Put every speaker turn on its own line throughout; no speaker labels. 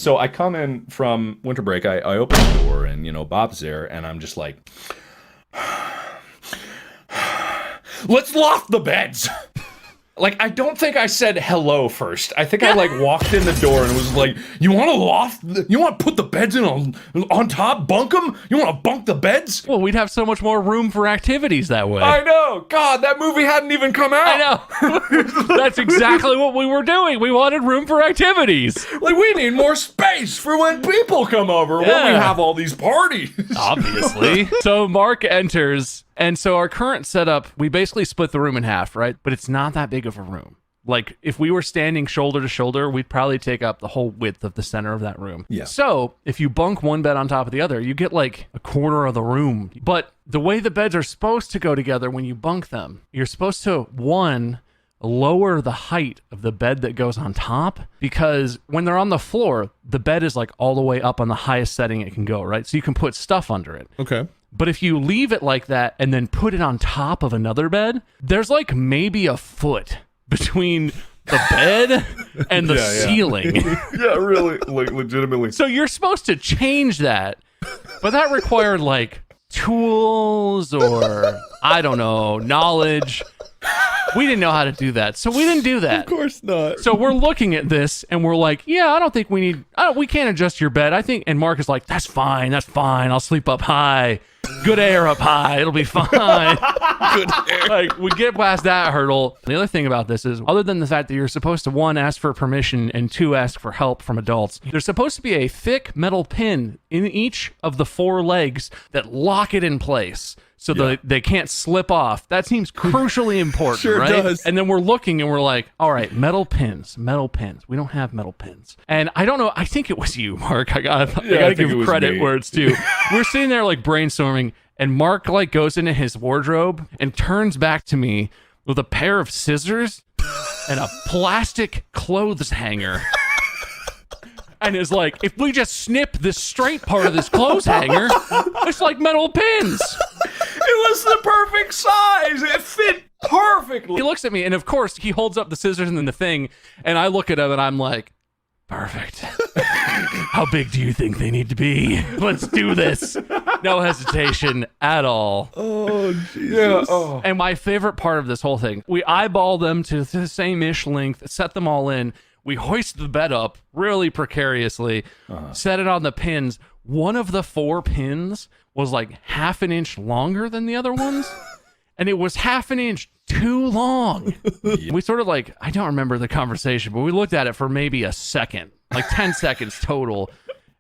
So I come in from winter break, I open the door and, you know, Bob's there and I'm just like, let's loft the beds. Like, I don't think I said hello first. I think I like walked in the door and was like, you want to loft? You want to put the beds in on top? Bunk them? You want to bunk the beds?
Well, we'd have so much more room for activities that way.
I know. God, that movie hadn't even come out.
I know. That's exactly what we were doing. We wanted room for activities.
Like, we need more space for when people come over when we have all these parties.
Obviously. So Mark enters. And so our current setup, we basically split the room in half, right? But it's not that big of a room. Like, if we were standing shoulder to shoulder, we'd probably take up the whole width of the center of that room. Yeah. So if you bunk one bed on top of the other, you get like a quarter of the room. But the way the beds are supposed to go together when you bunk them, you're supposed to, one, lower the height of the bed that goes on top, because when they're on the floor, the bed is like all the way up on the highest setting it can go, right? So you can put stuff under it.
Okay.
But if you leave it like that and then put it on top of another bed, there's like maybe a foot between the bed and the ceiling.
Yeah, really, like legitimately.
So you're supposed to change that, but that required like tools or, I don't know, knowledge. We didn't know how to do that, so we didn't do that.
Of course not.
So we're looking at this, and we're like, yeah, I don't think we can't adjust your bed. I think, and Mark is like, that's fine. I'll sleep up high. Good air up high. It'll be fine.
Good air.
Like, we get past that hurdle. The other thing about this is, other than the fact that you're supposed to, one, ask for permission, and two, ask for help from adults, there's supposed to be a thick metal pin in each of the four legs that lock it in place. So they can't slip off. That seems crucially important,
Sure
right?
does.
And then we're looking and we're like, all right, metal pins. We don't have metal pins. And I don't know. I think it was you, Mark. I gotta give credit where it's due. We're sitting there like brainstorming, and Mark like goes into his wardrobe and turns back to me with a pair of scissors and a plastic clothes hanger. And is like, if we just snip this straight part of this clothes hanger, it's like metal pins.
It was the perfect size. It fit perfectly.
He looks at me, and of course, he holds up the scissors and then the thing, and I look at him, and I'm like, perfect. How big do you think they need to be? Let's do this. No hesitation at all.
Oh, Jesus.
Yeah. Oh.
And my favorite part of this whole thing, we eyeball them to the same-ish length, set them all in. We hoist the bed up really precariously, set it on the pins. One of the four pins was like half an inch longer than the other ones, and it was half an inch too long. We sort of like, I don't remember the conversation, but we looked at it for maybe a second, like 10 seconds total.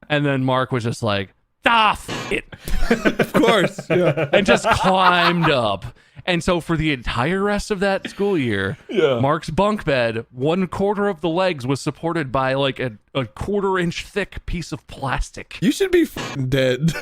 And then Mark was just like, it.
Of course. Yeah.
And just climbed up. And so for the entire rest of that school year, Mark's bunk bed, 1/4 of the legs was supported by like a 1/4 inch thick piece of plastic.
You should be f***ing dead.